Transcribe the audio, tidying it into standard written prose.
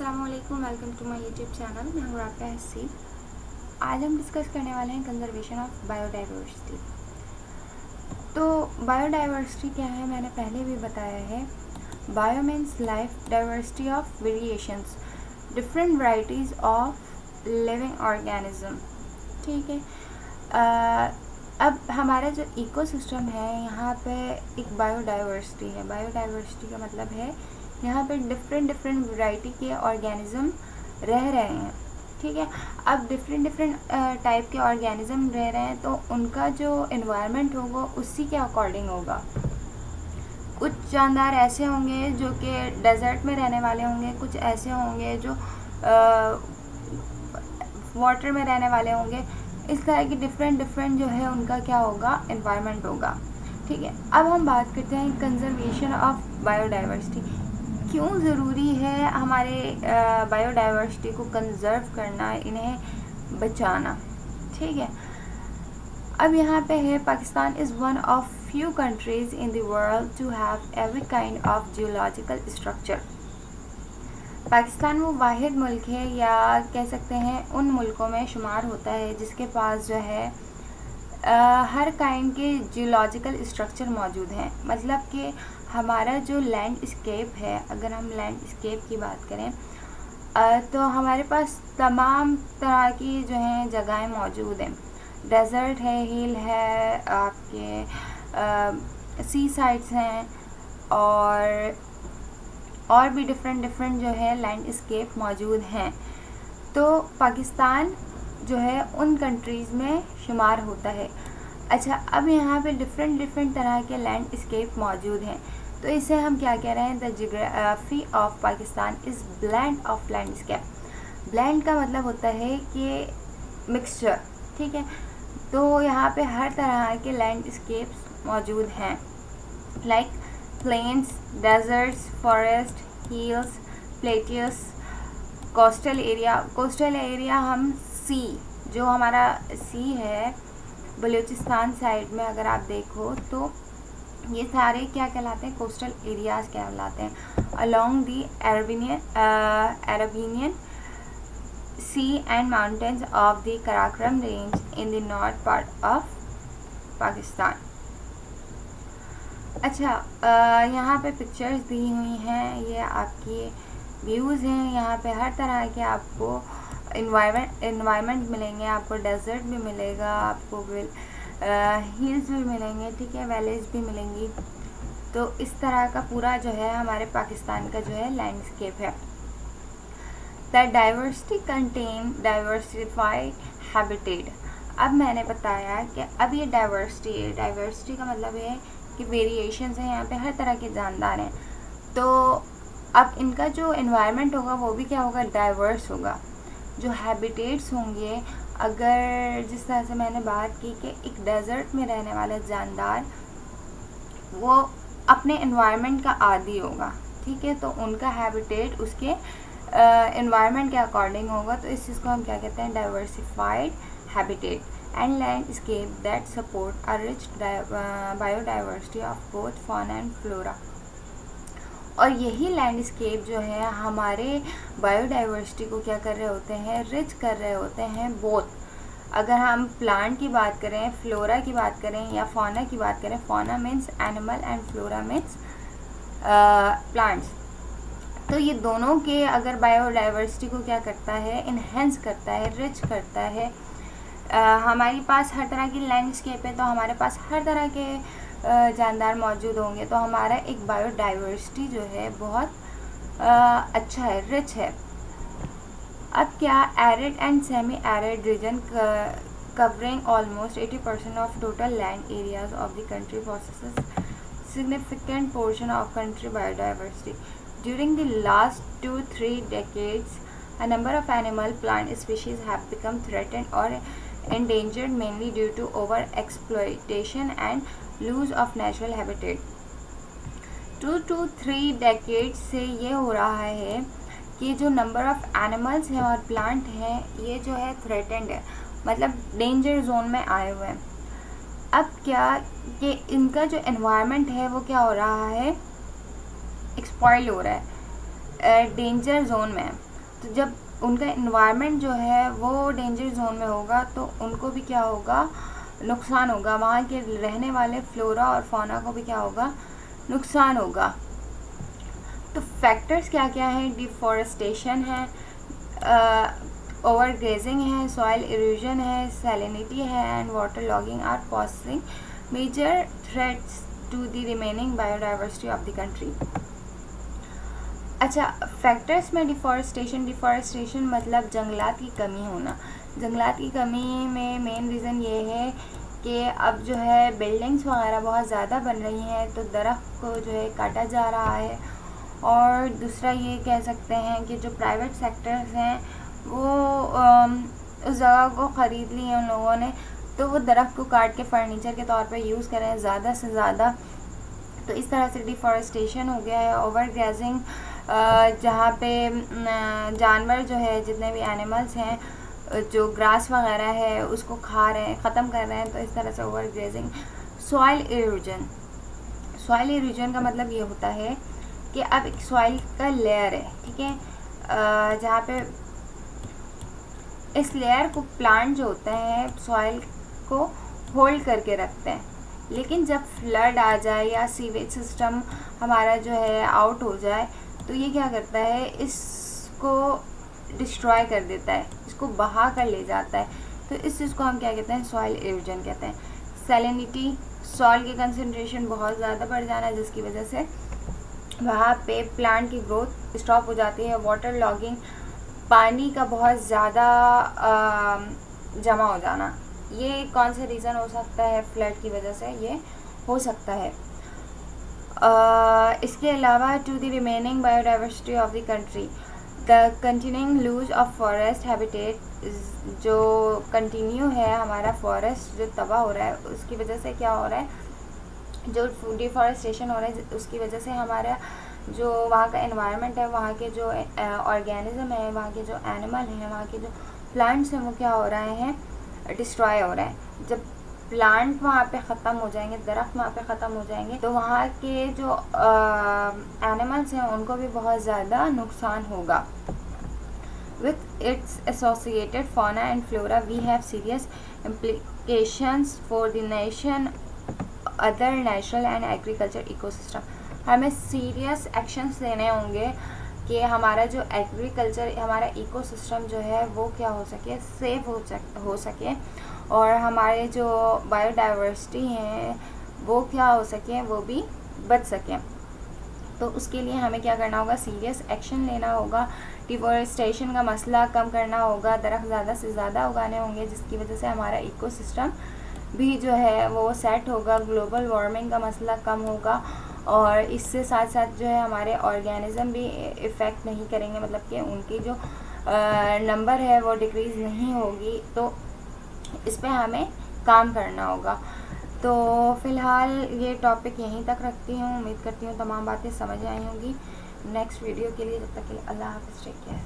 अस्सलामुअलैकुम, welcome to my YouTube channel. मैं हूँ आपका हसी। आज हम डिस्कस करने वाले हैं कंजर्वेशन ऑफ बायोडाइवर्सिटी। तो बायोडाइवर्सिटी क्या है, मैंने पहले भी बताया है। Bio means life, diversity of variations, different varieties of living organism. ठीक है। अब हमारा जो इकोसिस्टम है, यहाँ पे एक बायोडाइवर्सिटी है। बायोडाइवर्सिटी का मतलब है यहाँ पे डिफरेंट वैरायटी के ऑर्गेनिज्म रह रहे हैं। ठीक है। अब डिफरेंट टाइप के ऑर्गेनिज्म रह रहे हैं, तो उनका जो एनवायरनमेंट होगा उसी के अकॉर्डिंग होगा। कुछ जानदार ऐसे होंगे जो कि डेजर्ट में रहने वाले होंगे, कुछ ऐसे होंगे जो वाटर में रहने वाले होंगे। इस तरह की डिफरेंट जो है उनका क्या होगा, एनवायरनमेंट होगा। ठीक है। अब हम बात करते हैं कंजर्वेशन ऑफ बायोडाइवर्सिटी। क्यों ज़रूरी है हमारे बायोडाइवर्सिटी को कंजर्व करना, इन्हें बचाना। ठीक है। अब यहाँ पे है, Pakistan is one of few countries in the world to have every kind of geological structure। Pakistan वो वाहिद मुल्क है, या कह सकते हैं उन मुल्कों में शुमार होता है जिसके पास जो है हर काइंड के जियोलॉजिकल स्ट्रक्चर मौजूद हैं। मतलब कि हमारा जो लैंडस्केप है, अगर हम लैंडस्केप की बात करें तो हमारे पास तमाम तरह की जो हैं जगहें मौजूद हैं। डेजर्ट है, हिल है, आपके सी साइड्स हैं, और भी डिफरेंट जो है लैंडस्केप मौजूद हैं। तो पाकिस्तान जो है उन कंट्रीज़ में शुमार होता है। अच्छा, अब यहाँ पे डिफरेंट तरह के लैंडस्केप मौजूद हैं, तो इसे हम क्या कह रहे हैं, the geography of Pakistan is blend of landscape. Blend का मतलब होता है कि मिक्सचर। ठीक है। तो यहाँ पे हर तरह के लैंडस्केप्स मौजूद हैं, like plains, deserts, forest, hills, plateaus, coastal area हम सी, जो हमारा सी है बलूचिस्तान साइड में, अगर आप देखो तो ये सारे क्या कहलाते हैं, कोस्टल एरियाज कहलाते हैं। Along the Arabian sea and mountains of the Karakoram range in the north part of Pakistan. अच्छा, यहाँ पे पिक्चर्स दी हुई हैं, ये आपकी व्यूज़ हैं। यहाँ पे हर तरह के आपको इन्वायरमेंट मिलेंगे, आपको डेजर्ट भी मिलेगा, आपको हिल्स भी मिलेंगे, ठीक है, वैलीज भी मिलेंगी। तो इस तरह का पूरा जो है हमारे पाकिस्तान का जो है लैंडस्केप है। The diversity contain diversified habitat. अब मैंने बताया कि अब ये डाइवर्सिटी का मतलब है कि वेरिएशंस हैं, यहाँ पे हर तरह के जानदार हैं। तो अब इनका जो एनवायरनमेंट होगा वो भी क्या होगा, डाइवर्स होगा। जो हैबिटेट्स होंगे, अगर जिस तरह से मैंने बात की कि एक डेजर्ट में रहने वाला जानदार वो अपने एनवायरनमेंट का आदी होगा। ठीक है। तो उनका हैबिटेट उसके एनवायरनमेंट के अकॉर्डिंग होगा। तो इस चीज़ को हम क्या कहते हैं, diversified habitat and landscape that support a rich biodiversity of both fauna and flora. और यही लैंडस्केप जो है हमारे बायोडाइवर्सिटी को क्या कर रहे होते हैं, रिच कर रहे होते हैं बोथ। अगर हम प्लांट की बात करें, फ्लोरा की बात करें, या फौना की बात करें, fauna means animal and flora means plants, तो ये दोनों के अगर बायोडाइवर्सिटी को क्या करता है, इन्हेंस करता है, रिच करता है। हमारे पास हर तरह की लैंडस्केप है, तो हमारे पास हर तरह के जानदार मौजूद होंगे, तो हमारा एक बायोडाइवर्सिटी जो है बहुत अच्छा है, रिच है। अब क्या, arid and semi arid region covering almost 80% of total land areas of the country possesses significant portion of country biodiversity. During the last 2-3 decades, a number of animal plant species have become threatened or endangered, mainly due to over-exploitation and loss of natural habitat. 2 to 3 decades से ये हो रहा है कि जो number of animals हैं और plant हैं, ये जो है थ्रेटेंड है, मतलब डेंजर जोन में आए हुए हैं। अब क्या कि इनका जो एनवायरनमेंट है वो क्या हो रहा है, एक्सपॉइल हो रहा है, डेंजर जोन में है। तो जब उनका इन्वायरमेंट जो है वो डेंजर जोन में होगा तो उनको भी क्या होगा, नुकसान होगा। वहाँ के रहने वाले फ्लोरा और फौना को भी क्या होगा, नुकसान होगा। तो फैक्टर्स क्या क्या हैं, डिफॉरेस्टेशन है, ओवर ग्रेजिंग है, सॉइल इरोजन है, सैलिनिटी है and water logging are posing major threats to the remaining biodiversity of the country. अच्छा, फैक्टर्स में डिफॉरेस्टेशन मतलब जंगलात की कमी होना। जंगलात की कमी में मेन रीज़न ये है कि अब जो है बिल्डिंग्स वगैरह बहुत ज़्यादा बन रही हैं तो दरख्त को जो है काटा जा रहा है। और दूसरा ये कह सकते हैं कि जो प्राइवेट सेक्टर्स हैं वो उस जगह को ख़रीद ली है उन लोगों ने, तो वो दरख्त को काट के फर्नीचर के तौर पे यूज़ करें ज़्यादा से ज़्यादा। तो इस तरह से डिफॉरेस्टेशन हो गया है। ओवर ग्रेजिंग, जहाँ पे जानवर जो है, जितने भी एनिमल्स हैं जो ग्रास वगैरह है उसको खा रहे हैं, ख़त्म कर रहे हैं, तो इस तरह से ओवर ग्रेजिंग। सॉइल इरोजन का मतलब ये होता है कि अब एक सॉइल का लेयर है, ठीक है, जहाँ पे इस लेयर को प्लांट जो होते हैं सॉइल को होल्ड करके रखते हैं, लेकिन जब फ्लड आ जाए या सीवेज सिस्टम हमारा जो है आउट हो जाए तो ये क्या करता है, इसको डिस्ट्रॉय कर देता है, इसको बहा कर ले जाता है। तो इस चीज़ को हम क्या कहते हैं, सॉइल इरोजन कहते हैं। सैलिनिटी, सॉइल की कंसंट्रेशन बहुत ज़्यादा बढ़ जाना जिसकी वजह से वहाँ पे प्लांट की ग्रोथ स्टॉप हो जाती है। वाटर लॉगिंग, पानी का बहुत ज़्यादा जमा हो जाना। ये कौन सा रीज़न हो सकता है, फ्लड की वजह से ये हो सकता है। इसके अलावा to the remaining biodiversity of the country, the continuing loss of forest habitat, जो कंटिन्यू है हमारा फॉरेस्ट जो तबाह हो रहा है उसकी वजह से क्या हो रहा है, जो डिफॉरेस्टेशन हो रहा है उसकी वजह से हमारा जो वहाँ का एनवायरनमेंट है, वहाँ के जो ऑर्गेनिज्म है, वहाँ के जो एनिमल हैं, वहाँ के जो प्लांट्स हैं वो क्या हो रहे हैं, डिस्ट्रॉय हो रहे हैं। जब प्लांट वहाँ पे ख़त्म हो जाएंगे, दरख्त वहाँ पे ख़त्म हो जाएंगे तो वहाँ के जो एनिमल्स हैं उनको भी बहुत ज़्यादा नुकसान होगा। With its associated fauna and flora, we have serious implications for the nation, other natural and agriculture ecosystem. हमें सीरियस एक्शंस लेने होंगे कि हमारा जो एग्रीकल्चर, हमारा इकोसिस्टम जो है वो क्या हो सके, सेफ हो सके, और हमारे जो बायोडाइवर्सिटी हैं वो क्या हो सके, वो भी बच सकें। तो उसके लिए हमें क्या करना होगा, सीरियस एक्शन लेना होगा। डिफॉरेस्टेशन का मसला कम करना होगा, दरख्त ज़्यादा से ज़्यादा उगाने होंगे जिसकी वजह से हमारा इकोसिस्टम भी जो है वो सेट होगा, ग्लोबल वार्मिंग का मसला कम होगा, और इससे साथ साथ जो है हमारे ऑर्गेनिज़म भी इफ़ेक्ट नहीं करेंगे, मतलब कि उनकी जो नंबर है वो डिक्रीज़ नहीं होगी। तो इस पे हमें काम करना होगा। तो फ़िलहाल ये टॉपिक यहीं तक रखती हूँ। उम्मीद करती हूँ तमाम बातें समझ आई होंगी। नेक्स्ट वीडियो के लिए, जब तक के लिए अल्लाह हाफ़िज़, टेक केयर।